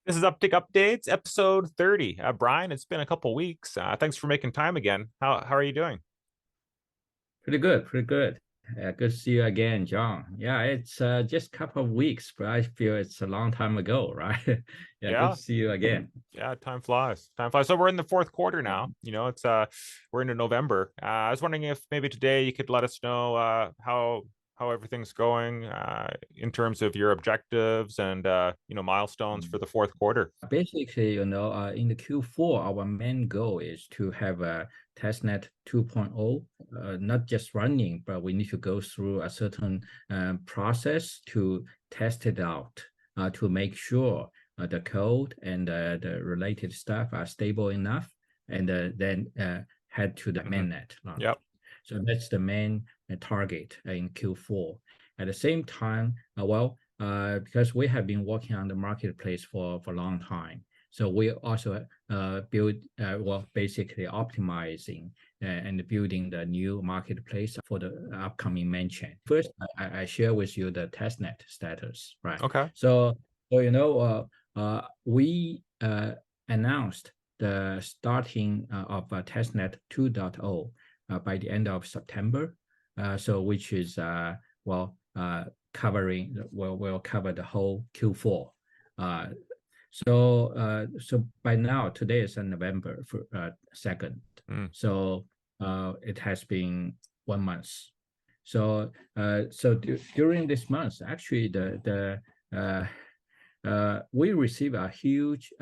This is Uptick Updates, episode 30. Brian, it's been a couple weeks. Thanks for making time again. How are you doing? Pretty good, pretty good. Good to see you again, John. Yeah, it's just a couple of weeks, but I feel it's a long time ago, right? Yeah, good Yeah, to see you again. yeah, time flies. Time flies. So we're in the fourth quarter now. It's we're into November. I was wondering if maybe today you could let us know how everything's going in terms of your objectives and milestones for the fourth quarter. Basically, in the Q4, our main goal is to have a testnet 2.0, not just running, but we need to go through a certain process to test it out, to make sure the code and the related stuff are stable enough, and then head to the Hmm. mainnet launch. Yep. So that's the main target in Q4. At the same time, because we have been working on the marketplace for a long time, so we also basically optimizing and building the new marketplace for the upcoming mainchain. First, I share with you the testnet status, right? Okay. We announced the starting of testnet 2.0 by the end of September. Which is covering will cover the whole Q4. Uh, so by now, today is November 2nd. Mm. So it has been 1 month. So during this month, actually, we receive a huge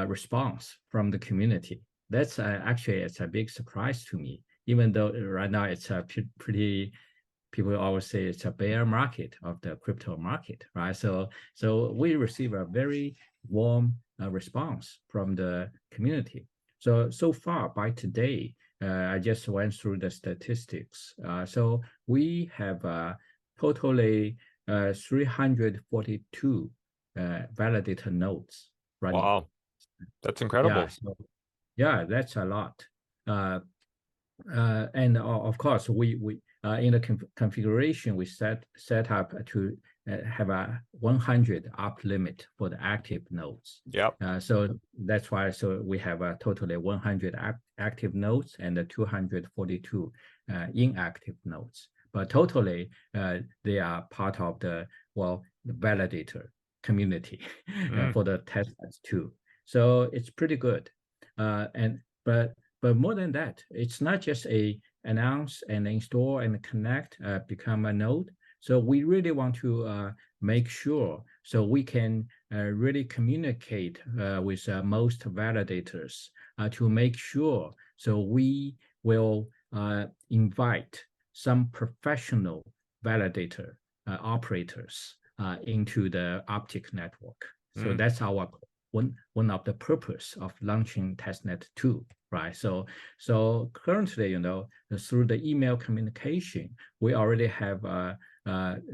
response from the community. That's actually it's a big surprise to me, even though right now it's a pretty, people always say it's a bear market of the crypto market, right? So we receive a very warm response from the community. So far by today, I just went through the statistics. So we have totally 342 validator nodes running. Wow, that's Yeah, incredible. so yeah, that's a lot. Uh, and of course, we in the configuration we set up to have a 100 up limit for the active nodes. Yep. So that's why we have a totally 100 active nodes and 242 inactive nodes. But totally, they are part of the validator community Mm. for the testnets too. So it's pretty good. And but more than that, it's not just a announce and install and connect, become a node. So we really want to make sure so we can really communicate with most validators to make sure. So we will invite some professional validator operators into the Uptick network. So Mm. that's our one of the purpose of launching testnet 2, right? So currently, through the email communication, we already have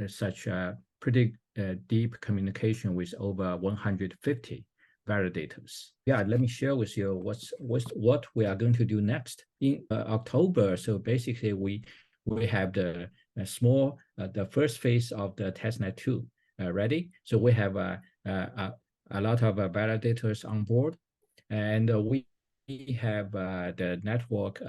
such a pretty deep communication with over 150 validators. Yeah, let me share with you what we are going to do next in October. So basically, we have the the first phase of the testnet 2 ready. So we have a lot of validators on board, and we have the network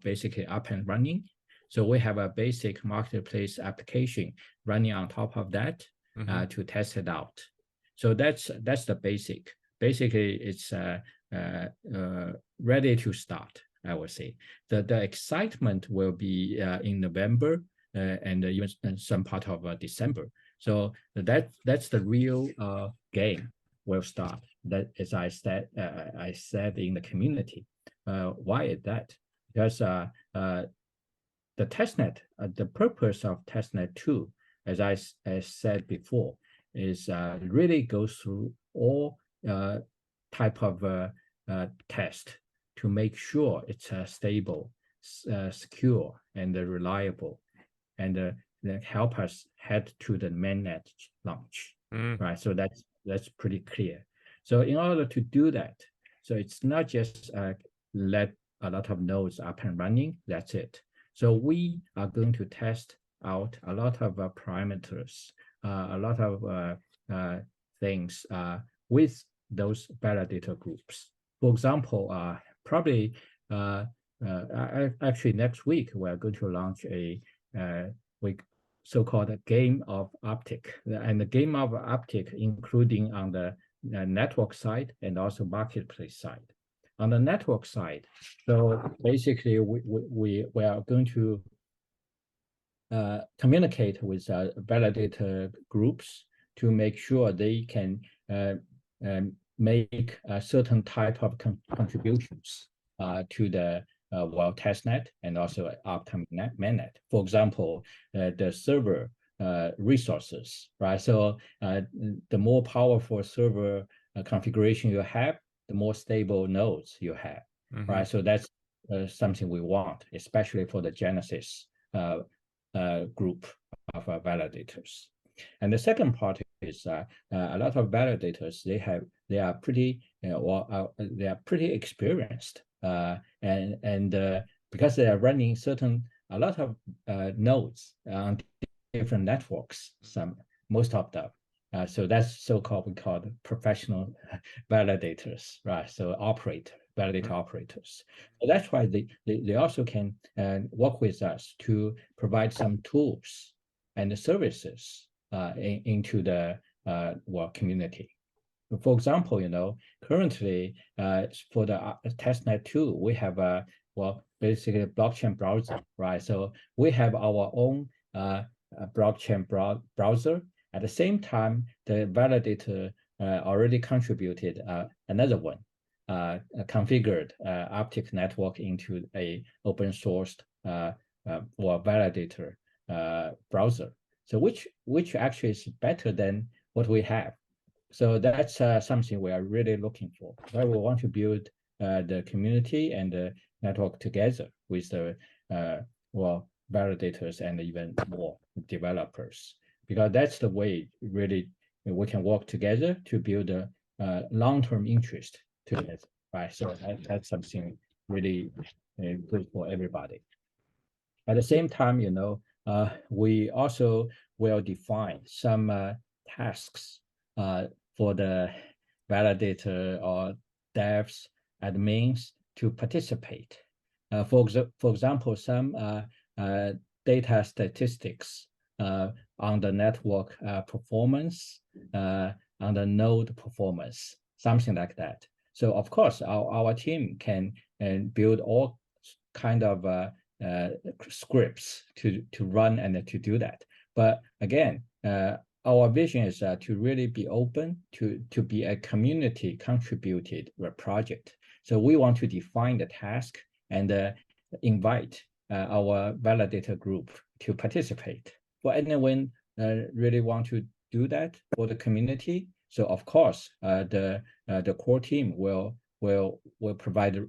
basically up and running. So we have a basic marketplace application running on top of that Hmm. to test it out. So that's the basic. Basically, it's ready to start, I would say. The excitement will be in November and even some part of December. So that's the real game will start. That as I said in the community. Why is that? Because the testnet, the purpose of testnet 2, as I said before, is really goes through all type of test to make sure it's stable, secure, and reliable, and help us head to the mainnet launch, Mm. right? So that's pretty clear. So in order to do that, so it's not just let a lot of nodes up and running, that's it. So we are going to test out a lot of parameters, a lot of things with those validator groups. For example, probably actually next week we're going to launch a so-called game of Uptick, and the game of Uptick including on the network side and also marketplace side. On the network side, so basically we are going to communicate with validator groups to make sure they can make a certain type of contributions to the testnet and also upcoming mainnet. For example, the server resources, right? So the more powerful server configuration you have, the more stable nodes you have, right? So that's something we want, especially for the Genesis group of validators. And the second part is a lot of validators, they are pretty experienced, and because they are running a lot of nodes on different networks, most of them. So that's we call professional validators, right? So validator operators. So that's why they also can work with us to provide some tools and services into the community. For example, currently for the Testnet 2, we have basically a blockchain browser, right? So we have our own blockchain browser. At the same time, the validator already contributed another one, configured Uptick network into a open sourced validator browser. So which actually is better than what we have. So that's something we are really looking for. Right? We want to build the community and the network together with the validators and even more developers, because that's the way really we can work together to build a long-term interest together, right? So that's something really good for everybody. At the same time, we also will define some tasks for the validator or devs, admins to participate. For example, some data statistics on the network performance, on the node performance, something like that. So of course, our team can build all kind of scripts to run and to do that. But again, our vision is to really be open to be a community contributed project. So we want to define the task and invite our validator group to participate. For anyone really want to do that for the community, so of course the core team will provide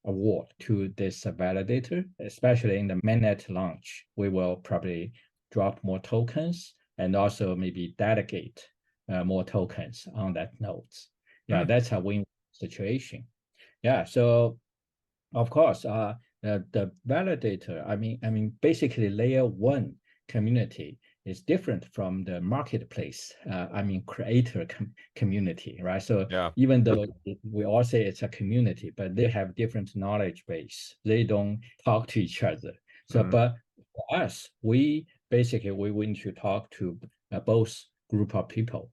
award to this validator, especially in the mainnet launch. We will probably drop more tokens and also maybe delegate more tokens on that nodes. Yeah, that's a win situation. Yeah, so of course, the validator, I mean, basically layer one community is different from the marketplace, creator community, right? So even though we all say it's a community, but they have different knowledge base. They don't talk to each other. So, but for us, we want to talk to both group of people.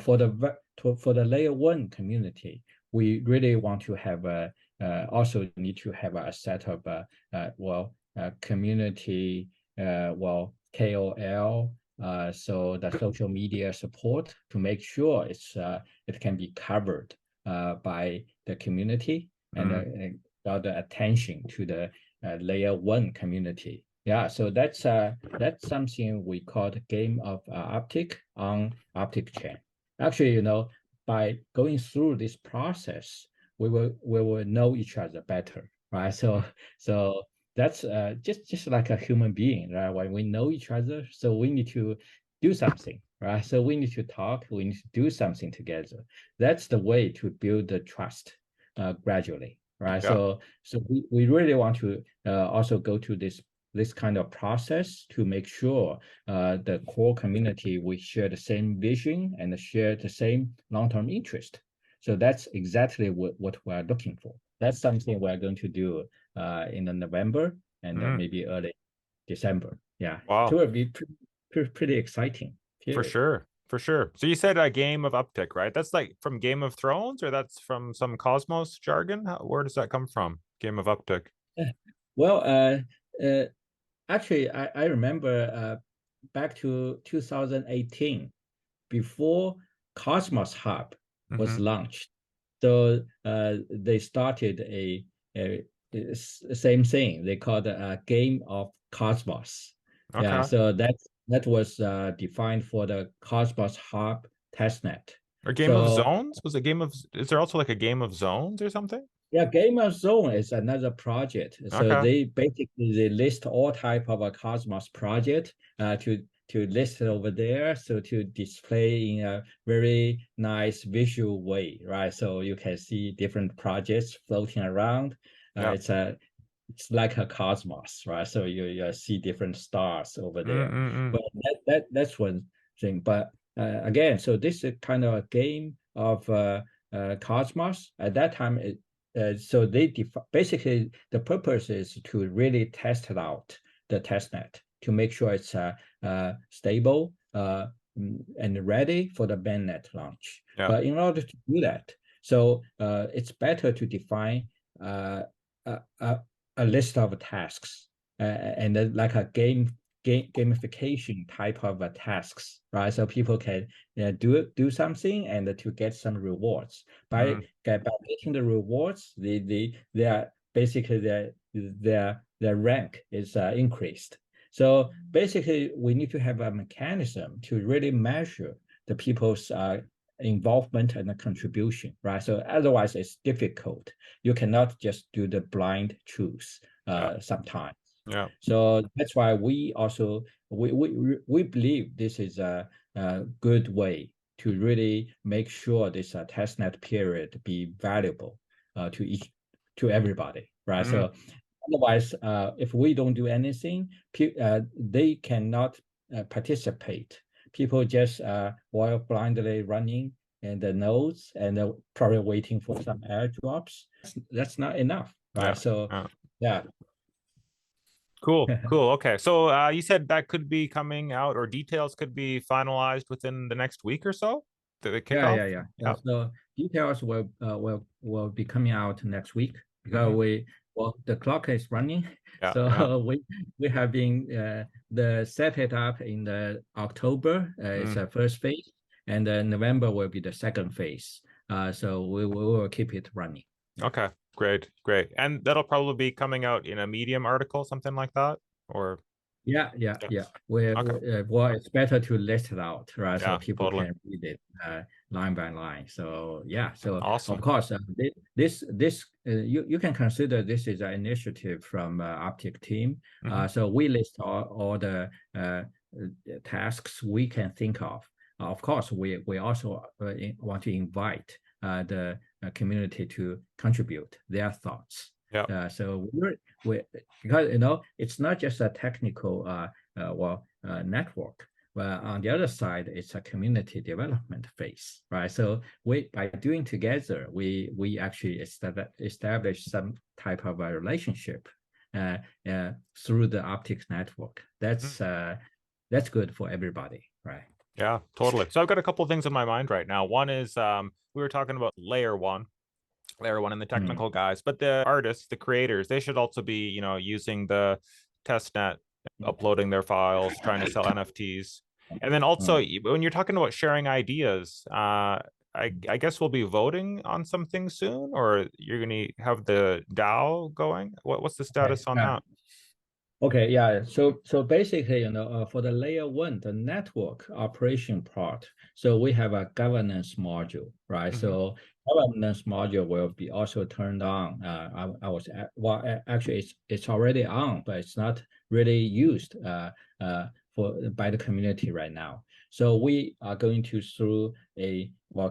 For the layer one community, we really want to have also need to have a set of community KOL, so the social media support to make sure it can be covered by the community and the attention to the layer one community. Yeah, so that's something we call the game of Uptick on Uptick chain. Actually, by going through this process, we will know each other better, right? So that's just like a human being, right? When we know each other, so we need to do something, right? So we need to talk, we need to do something together. That's the way to build the trust gradually, right? Yeah. So we really want to also go to this this kind of process to make sure the core community, we share the same vision and share the same long-term interest. So that's exactly what we're looking for. That's something we're going to do in the November and maybe early December. Yeah, Wow. it will be pretty exciting. For sure. For sure. So you said a game of Uptick, right? That's like from Game of Thrones, or that's from some Cosmos jargon? Where does that come from? Game of Uptick. Well, actually, I remember back to 2018, before Cosmos Hub was launched. So they started a same thing. They called a Game of Cosmos. Okay. Yeah, so that was defined for the Cosmos Hub testnet. A Game of Zones? Was a Game of, is there also like a Game of Zones or something? Yeah, Game of Zone is another project. So Okay. they basically they list all type of a Cosmos project to list it over there, so to display in a very nice visual way, right? So you can see different projects floating around. Yeah. It's like a cosmos, right? So you see different stars over there. But that's one thing. But again, so this is kind of a game of cosmos. At that time, so they basically the purpose is to really test it out the testnet to make sure it's stable and ready for the mainnet launch. Yeah. But in order to do that, so it's better to define a list of tasks and like a gamification type of tasks, right? So people can do something and to get some rewards. By getting the rewards, they are basically their rank is increased. So basically, we need to have a mechanism to really measure the people's involvement and the contribution, right? So otherwise, it's difficult. You cannot just do the blind choose sometimes. Yeah. So that's why we also we believe this is a good way to really make sure this testnet period be valuable to everybody, right? So otherwise, if we don't do anything, they cannot participate. People just while blindly running and the nodes and probably waiting for some airdrops. That's not enough, right? Yeah. So yeah. Cool. Cool. Okay. So you said that could be coming out, or details could be finalized within the next week or so? The kickoff? Yeah. So details will be coming out next week because the clock is running. Yeah, so we have been set it up in the October. It's the first phase, and then November will be the second phase. So we will keep it running. Okay, great. And that'll probably be coming out in a Medium article, something like that, or yeah. Well, it's better to list it out, right? So people can read it line by line. So yeah, so awesome. Of course, this you can consider this is an initiative from Uptick team. So we list all the tasks we can think of. Of course, we also want to invite the community to contribute their thoughts. Yeah. So we because it's not just a technical network, but on the other side, it's a community development phase, right? So by doing together, we actually establish some type of a relationship through the Uptick network. That's good for everybody, right? Yeah, totally. So I've got a couple of things in my mind right now. One is we were talking about layer one and the technical guys, but the artists, the creators, they should also be, using the testnet, uploading their files, trying to sell NFTs. And then also when you're talking about sharing ideas, I guess we'll be voting on something soon, or you're going to have the DAO going. What's the status on that? Okay, yeah. So basically, for the layer one, the network operation part, so we have a governance module, right? So governance module will be also turned on. Actually, it's already on, but it's not really used by the community right now. So we are going to through a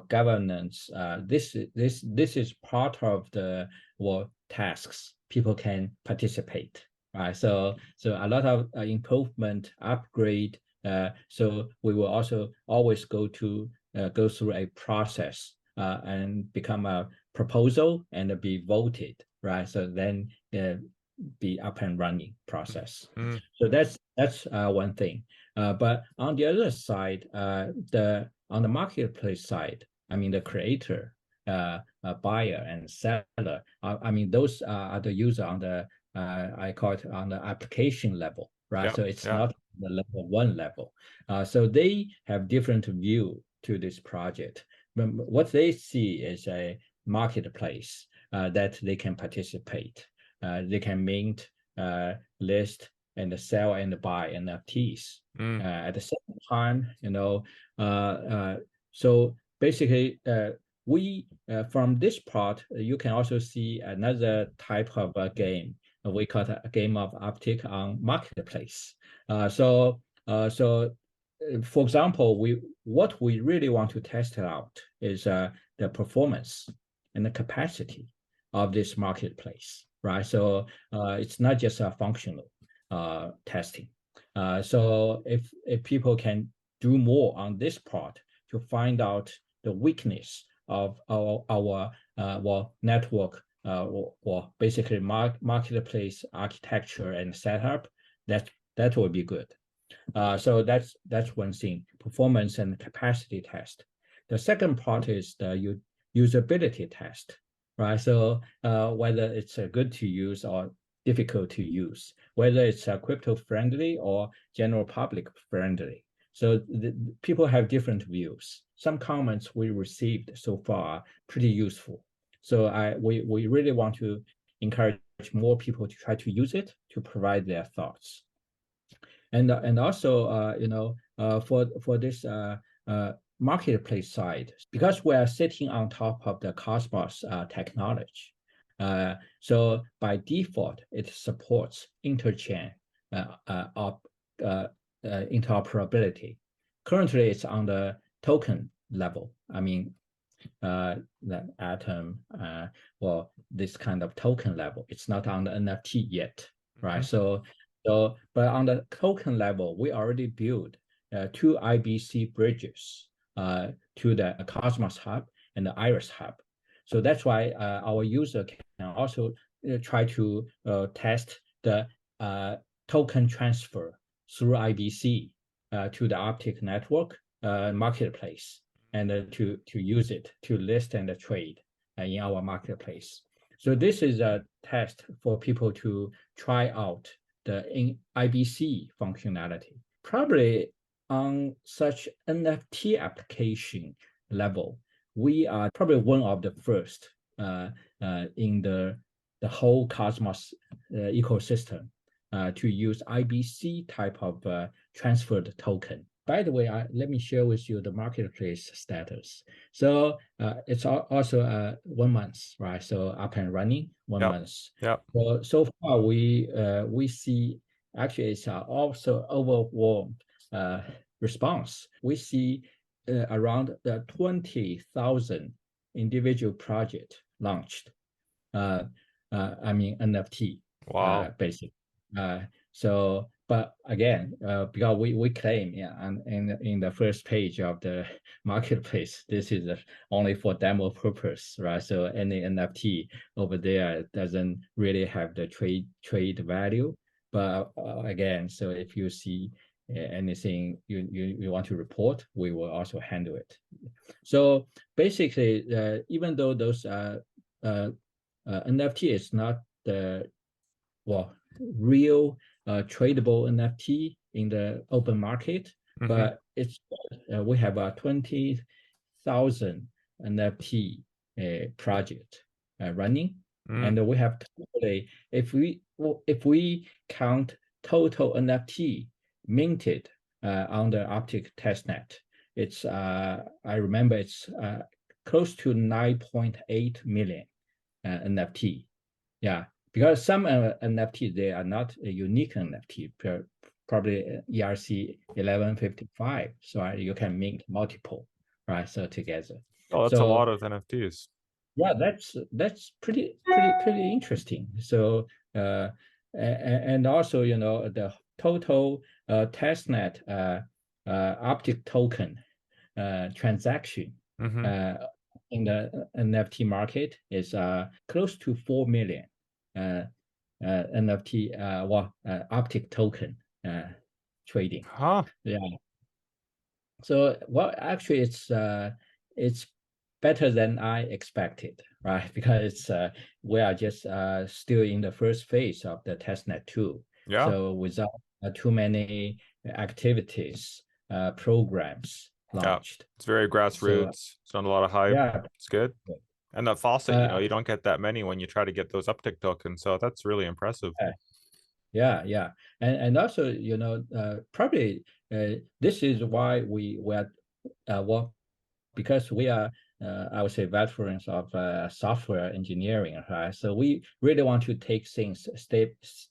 governance. This is part of the tasks people can participate. right? So a lot of improvement, upgrade. So we will also always go through a process and become a proposal and be voted, right? So then be up and running process. So that's one thing. But on the other side, on the marketplace side, I mean the creator, buyer and seller. I mean those are the user on the I call it on the application level, right? Yep. So it's Yeah. not the level 1 level. So they have different view to this project. But what they see is a marketplace that they can participate. They can mint, list, and sell and buy NFTs. At the same time, so basically, we from this part, you can also see another type of a game. We call it a game of Uptick on marketplace. So for example, what we really want to test out is the performance and the capacity of this marketplace, right? So it's not just a functional testing. So if people can do more on this part to find out the weakness of our network or basically marketplace architecture and setup, that will be good. So that's one thing, performance and capacity test. The second part is the usability test, right? So whether it's good to use or difficult to use, whether it's crypto friendly or general public friendly. So people have different views. Some comments we received so far are pretty useful. So we really want to encourage more people to try to use it to provide their thoughts. And also, for this marketplace side, because we are sitting on top of the Cosmos technology, so by default, it supports interchain interoperability. Currently, it's on the token level. I mean, the Atom, well, this kind of token level. It's not on the NFT yet, right? So, but on the token level, we already built 2 IBC bridges to the Cosmos Hub and the Iris Hub. So that's why our user can also try to test the token transfer through IBC to the Uptick network marketplace, and to use it to list and trade in our marketplace. So this is a test for people to try out the IBC functionality. Probably on such NFT application level, we are probably one of the first in the whole Cosmos ecosystem to use IBC type of transferred token. By the way, let me share with you the marketplace status. So it's also 1 month, right? So up and running 1 month. Yeah. So far we see actually it's also overwhelmed response. We see around 20,000 individual project launched. I mean NFT. Wow. Basic. So, but again, because we claim, in the first page of the marketplace, this is only for demo purpose, right? So any NFT over there doesn't really have the trade value. But again, so if you see anything you want to report, we will also handle it. So basically, even though those NFT is not the real tradable NFT in the open market, but it's we have a 20,000 NFT project running, and we have totally, if we count total NFT minted on the Uptick testnet, it's I remember it's close to 9.8 million NFT. Yeah. Because some NFT, they are not a unique NFT, probably ERC 1155. So you can mint multiple, right? So together. Oh, that's a lot of NFTs. Yeah, that's pretty interesting. So and also, the total testnet Uptick token transaction in the NFT market is close to 4 million NFT Uptick token trading. Yeah. So actually it's better than I expected, right? Because we are just still in the first phase of the testnet 2. Yeah. So without too many activities, programs launched. It's very grassroots. So, it's not a lot of hype. Yeah. It's good. And that faucet, you don't get that many when you try to get those Uptick tokens. So that's really impressive. Yeah. And also, probably this is why we were because we are, I would say, veterans of software engineering, right? So we really want to take things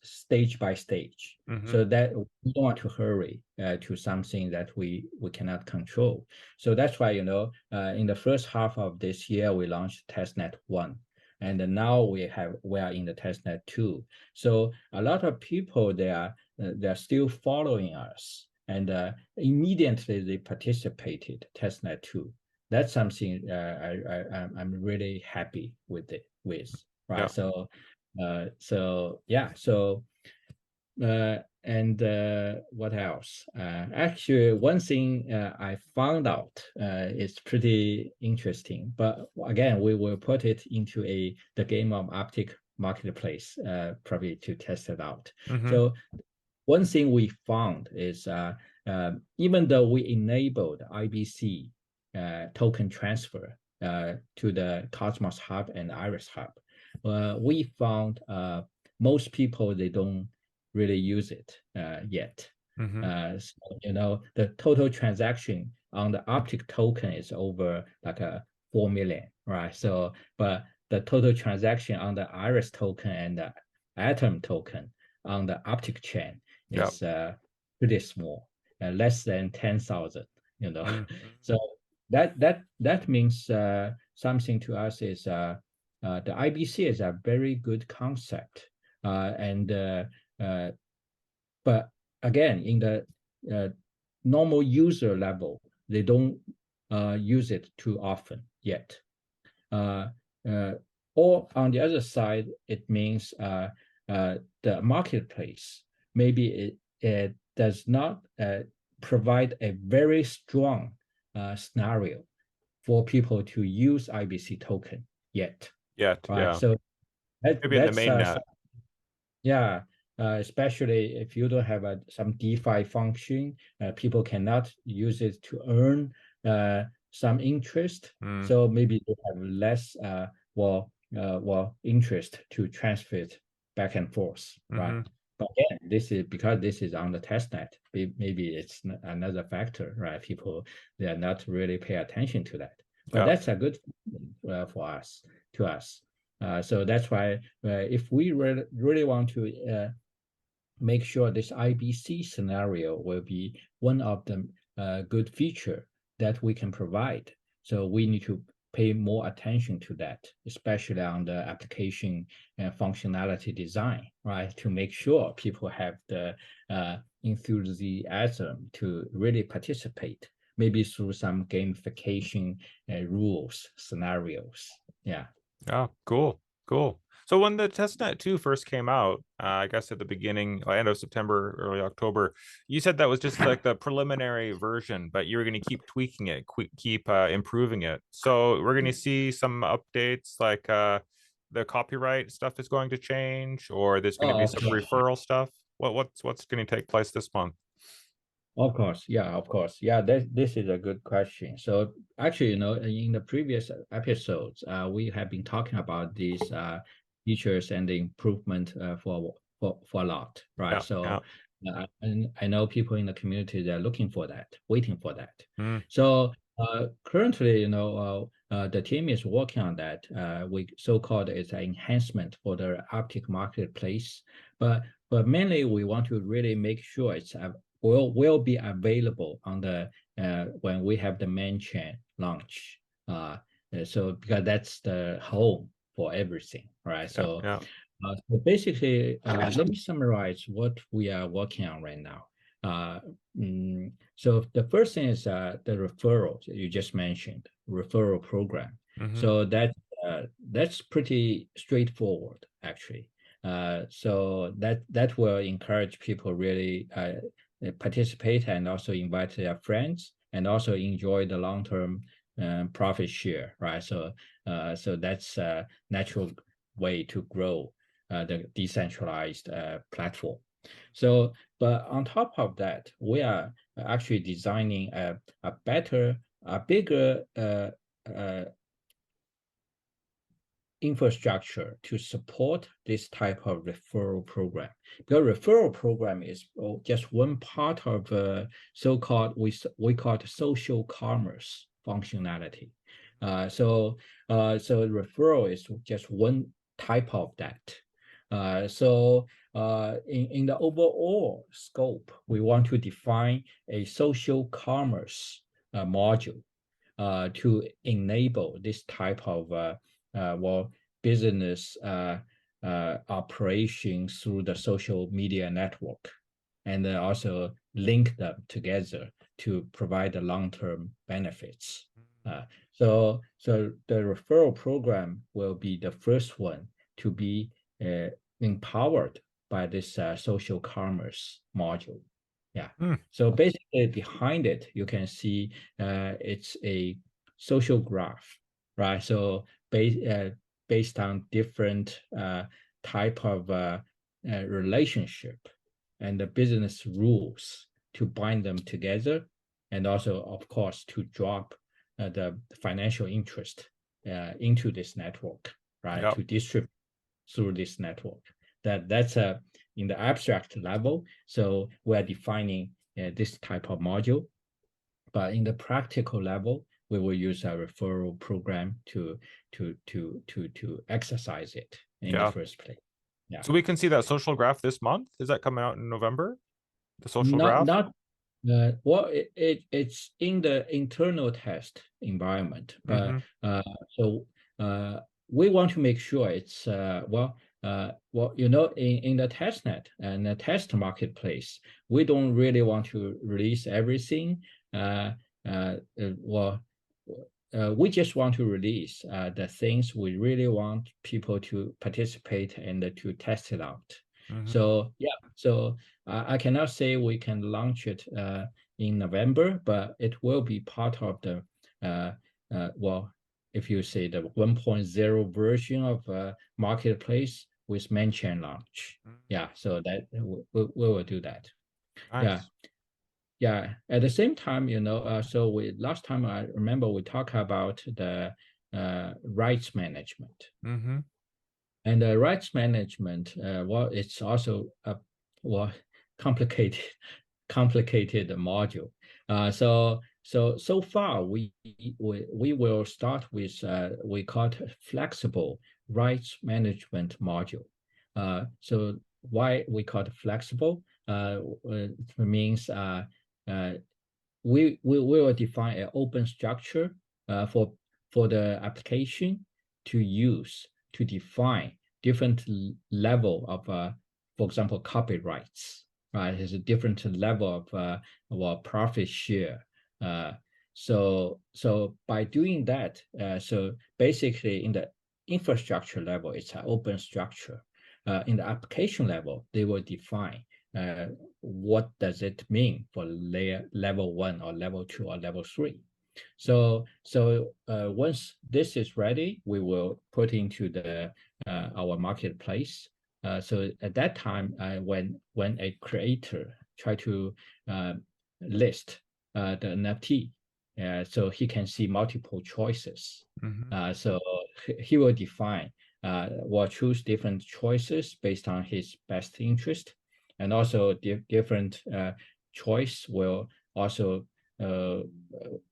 stage by stage, so that we don't want to hurry to something that we cannot control. So that's why, in the first half of this year, we launched testnet 1. And now we are in the testnet 2. So a lot of people, they're still following us, and immediately they participated testnet 2. That's something I'm really happy with right? Yeah. So and what else? Actually, one thing I found out is pretty interesting, but again, we will put it into the game of Uptick marketplace, probably to test it out. So one thing we found is even though we enabled IBC token transfer to the Cosmos Hub and Iris Hub, we found most people, they don't really use it yet. So, the total transaction on the Uptick token is over like 4 million, right? So, but the total transaction on the Iris token and the Atom token on the Uptick chain is pretty small, less than 10,000. So that means something to us is the IBC is a very good concept, but again, in the normal user level, they don't use it too often yet. Or on the other side, it means the marketplace, maybe it does not provide a very strong scenario for people to use IBC token yet. Right? Yeah. So maybe in the mainnet. Especially if you don't have some DeFi function, people cannot use it to earn some interest. So maybe they have less interest to transfer it back and forth, right? But again, this is because this is on the testnet. Maybe it's another factor, right? People, they are not really pay attention to that. But that's a good for us, to us. So that's why if we really want to make sure this IBC scenario will be one of the good feature that we can provide, so we need to pay more attention to that, especially on the application functionality design, right? To make sure people have the enthusiasm to really participate, maybe through some gamification rules, scenarios. Yeah. Oh, cool. So when the testnet 2 first came out, I guess at the beginning, end of September, early October, you said that was just like the preliminary version, but you were going to keep tweaking it, keep improving it. So we're going to see some updates, like the copyright stuff is going to change, or there's going to be some referral stuff. What's going to take place this month? Of course. This is a good question. So actually, in the previous episodes, we have been talking about these features and the improvement for a lot, right? And I know people in the community, they're looking for that, waiting for that. So currently, the team is working on that. We so-called it's an enhancement for the Uptick marketplace, but mainly we want to really make sure it's will be available on the when we have the main chain launch. So because that's the home for everything, right? So basically, let me summarize what we are working on right now. So the first thing is the referral you just mentioned, referral program. So that's pretty straightforward, actually. So that will encourage people really participate and also invite their friends and also enjoy the long-term profit share, right? So that's a natural way to grow the decentralized platform. So, but on top of that, we are actually designing a bigger infrastructure to support this type of referral program. The referral program is just one part of so-called we call it social commerce functionality. So referral is just one type of that. In the overall scope, we want to define a social commerce module to enable this type of business operation through the social media network, and also link them together to provide the long-term benefits. So the referral program will be the first one to be empowered by this social commerce module. Yeah. So basically behind it, you can see it's a social graph, right? So based on different type of relationship and the business rules to bind them together, and also, of course, to drop the financial interest into this network, right? Yep. To distribute through this network. That's in the abstract level. So we're defining this type of module, but in the practical level, we will use a referral program to exercise it in the first place. Yeah. So we can see that social graph this month. Is that coming out in November? The social graph? Well, it's in the internal test environment, but so we want to make sure it's in the testnet and the test marketplace, we don't really want to release everything. We just want to release the things we really want people to participate and to test it out. So I cannot say we can launch it in November, but it will be part of the if you say the 1.0 version of marketplace with main chain launch. Yeah, so that we will do that. Nice. Yeah. At the same time, so last time I remember we talked about the rights management. And the rights management, it's also a complicated module. So far we will start with we call it flexible rights management module. So why we call it flexible? It means we will define an open structure for the application to use to define different level of, for example, copyrights. Right, there's a different level of profit share. So by doing that, so basically in the infrastructure level, it's an open structure. In the application level, they will define what does it mean for level 1 or level 2 or level 3. So once this is ready, we will put into the our marketplace. So at that time, when a creator try to list the NFT, so he can see multiple choices. So he will define choose different choices based on his best interest, and also different choice will also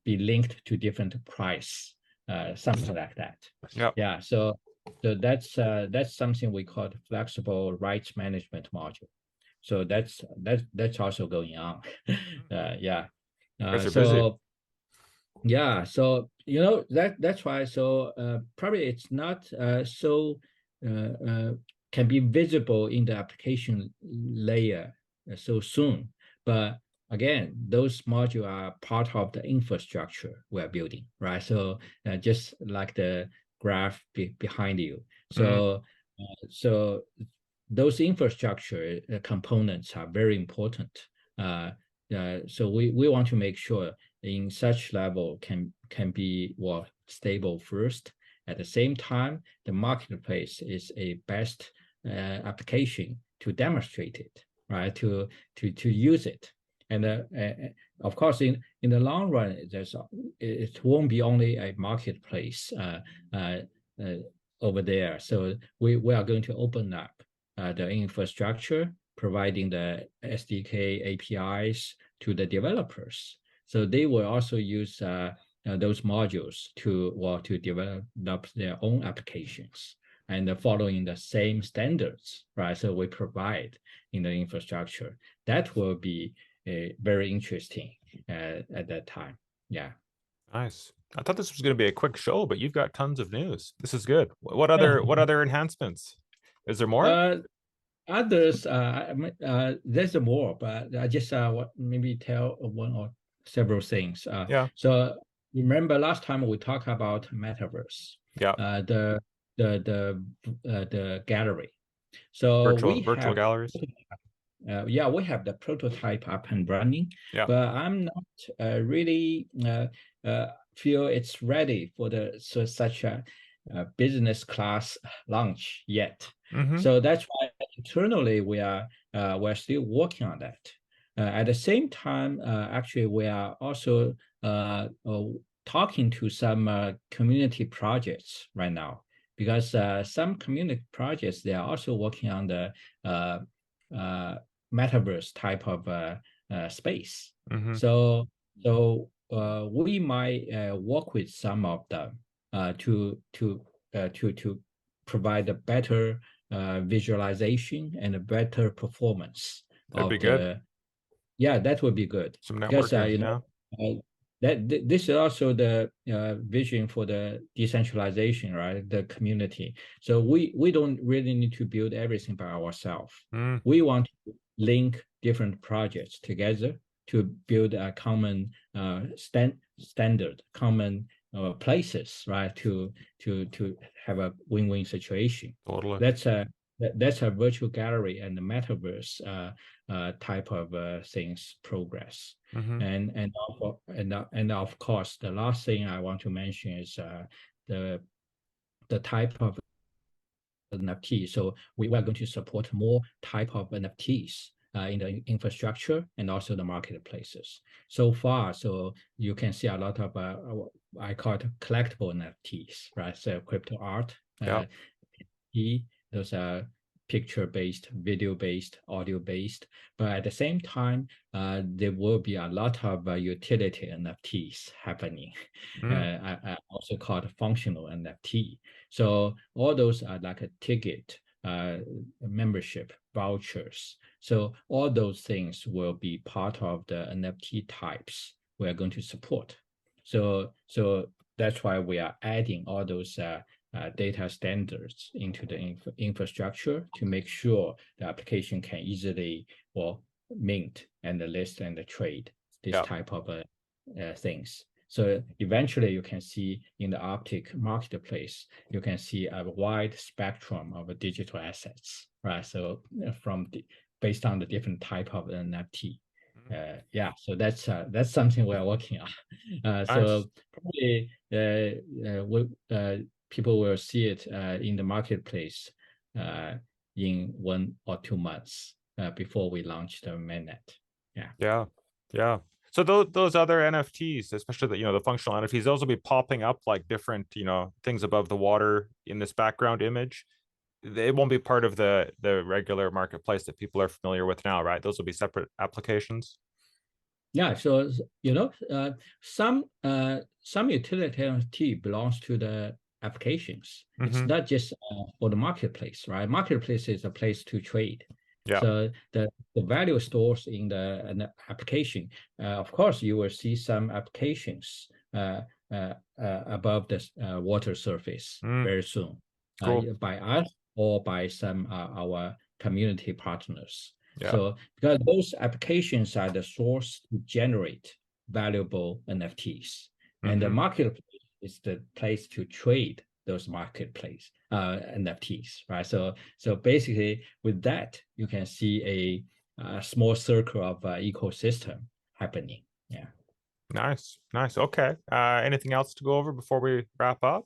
be linked to different price, something like that. Yeah. So that's something we call the flexible rights management module. So that's also going on. Yeah. So yeah. So that's why. So probably it's not so can be visible in the application layer so soon. But again, those modules are part of the infrastructure we're building, right? So just like the graph behind you. So so those infrastructure components are very important. So we want to make sure in such level can be stable first. At the same time, the marketplace is a best application to demonstrate it, right? To use it, and of course, in the long run, it won't be only a marketplace over there. So we are going to open up the infrastructure, providing the SDK APIs to the developers. So they will also use those modules to develop their own applications and following the same standards, right? So we provide in the infrastructure. That will be very interesting at that time. Yeah. Nice. I thought this was going to be a quick show, but you've got tons of news. This is good. What other enhancements? Is there more? Others, there's more, but I just maybe tell one or several things. Yeah. So remember last time we talked about metaverse. Yeah. The gallery. So virtual galleries. Yeah, we have the prototype up and running. Yeah. But I'm not really feel it's ready for such a business class launch yet. So that's why internally we're still working on that. At the same time, actually, we are also talking to some community projects right now, because some community projects, they are also working on the metaverse type of space. So we might work with some of them to provide a better visualization and a better performance. That'd be good. Yeah, that would be good. Some networking, you know, this is also the vision for the decentralization, right? The community. So we don't really need to build everything by ourselves. We want to link different projects together to build a common standard, common places, right? To have a win-win situation. Totally. That's a virtual gallery and the metaverse type of things progress. And of course, the last thing I want to mention is the type of NFT. So we are going to support more type of NFTs in the infrastructure and also the marketplaces. So far, so you can see a lot of I call it collectible NFTs, right? So crypto art, those are picture-based, video-based, audio-based. But at the same time, there will be a lot of utility NFTs happening. I also call it functional NFT. So all those are like a ticket, membership, vouchers. So all those things will be part of the NFT types we are going to support. So that's why we are adding all those data standards into the infrastructure to make sure the application can easily mint and list and trade this type of things. So eventually you can see in the Uptick marketplace, you can see a wide spectrum of digital assets, right? So based on the different type of NFT. So that's something we're working on. So probably people will see it in the marketplace in 1 or 2 months before we launch the mainnet. Yeah. So those other NFTs, especially the functional NFTs, those will be popping up like different things above the water in this background image. It won't be part of the regular marketplace that people are familiar with now, right? Those will be separate applications. Yeah, so some utility NFT belongs to the applications. It's not just for the marketplace, right? Marketplace is a place to trade. So the value stores in the application. Of course, you will see some applications above the water surface very soon. Cool. By us or by some our community partners. Yeah. So because those applications are the source to generate valuable NFTs, and the marketplace is the place to trade those marketplace NFTs, right? So basically, with that, you can see a small circle of ecosystem happening. Yeah. Nice. Okay. Anything else to go over before we wrap up?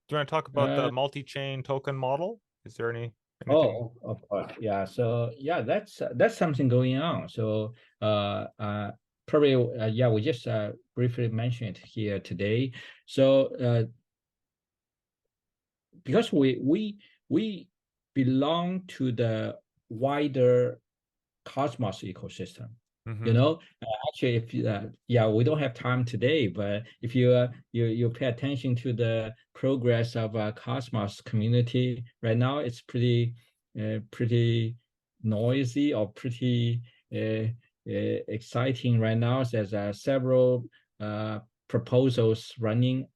Do you want to talk about the multi-chain token model? Is there anything? Oh, of course. Yeah. So yeah, that's something going on. So probably yeah, we just briefly mentioned it here today. So because we belong to the wider Cosmos ecosystem. You know, actually, if yeah, we don't have time today, but if you pay attention to the progress of Cosmos community right now, it's pretty noisy or pretty exciting right now. There's several proposals running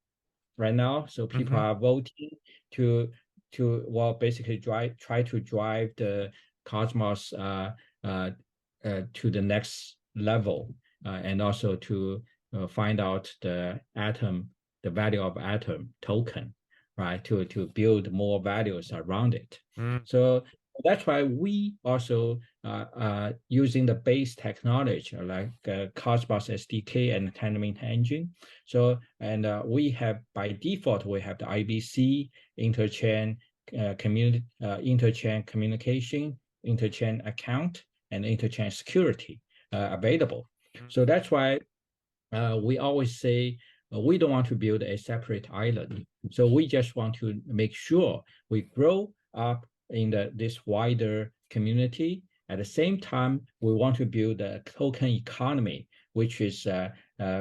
right now, so people are voting to well basically try to drive the Cosmos to the next level, and also to find out the value of Atom token, right? To build more values around it. So that's why we also using the base technology like Cosmos SDK and Tendermint engine. So and we have by default we have the IBC interchain interchain communication, interchain account, and interchain security available. So that's why we always say we don't want to build a separate island. So we just want to make sure we grow up in this wider community. At the same time, we want to build a token economy, which is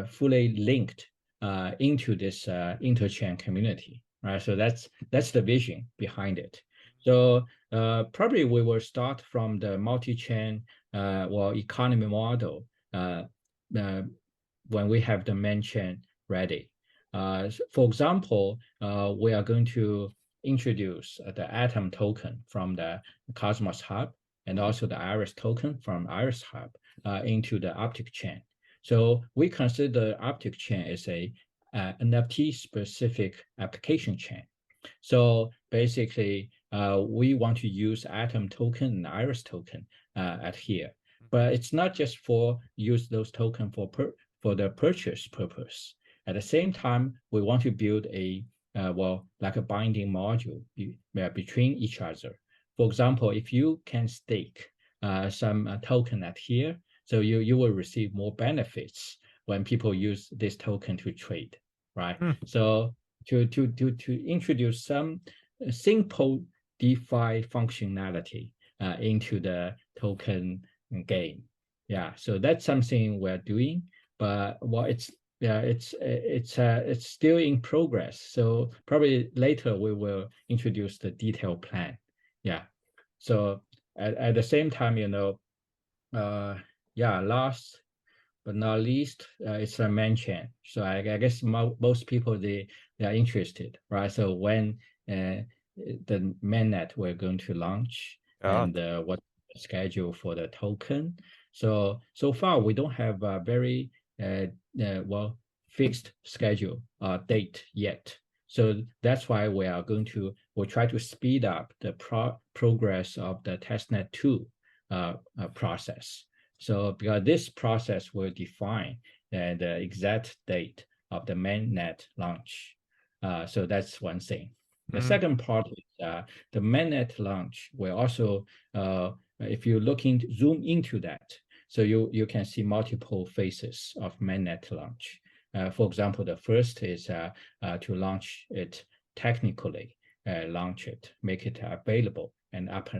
fully linked into this interchain community. Right. So that's the vision behind it. So probably we will start from the multi-chain economy model when we have the main chain ready. For example, we are going to introduce the Atom token from the Cosmos Hub and also the Iris token from Iris Hub into the Uptick chain. So we consider Uptick chain as a NFT specific application chain. So basically, we want to use Atom token and Iris token at here, but it's not just for use those tokens for the purchase purpose. At the same time, we want to build a like a binding module between each other. For example, if you can stake some token at here, so you will receive more benefits when people use this token to trade, right? So to introduce some simple DeFi functionality into the token game. Yeah, so that's something we're doing, but well, it's still in progress. So probably later we will introduce the detailed plan. Yeah. So at the same time, you know, last but not least, it's a main chain. So I guess most people they are interested, right? So when the mainnet we're going to launch and what schedule for the token. So far we don't have a very fixed schedule date yet. So that's why we'll try to speed up the progress of the Testnet 2 process. So because this process will define the exact date of the mainnet launch. So that's one thing. The second part is the mainnet launch will also, if you zoom into that, so you can see multiple phases of mainnet launch. For example, the first is to launch it technically, make it available and up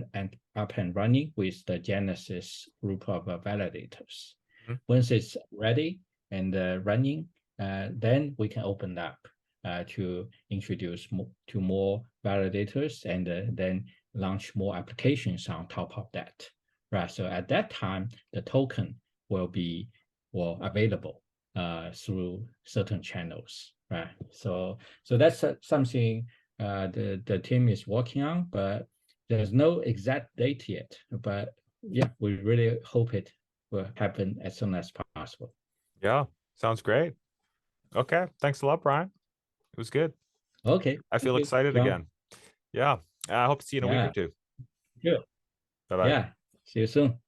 and running with the Genesis group of validators. Once it's ready and running, then we can open up to introduce more validators and then launch more applications on top of that. Right. So at that time, the token will be available through certain channels. Right. So that's something the team is working on, but there's no exact date yet, but yeah, we really hope it will happen as soon as possible. Yeah, sounds great. Okay, thanks a lot, Brian. It was good. Okay. I feel Thank you, excited John. again. Yeah, I hope to see you in a week or Yeah, two. sure. Bye bye. Yeah. See you soon.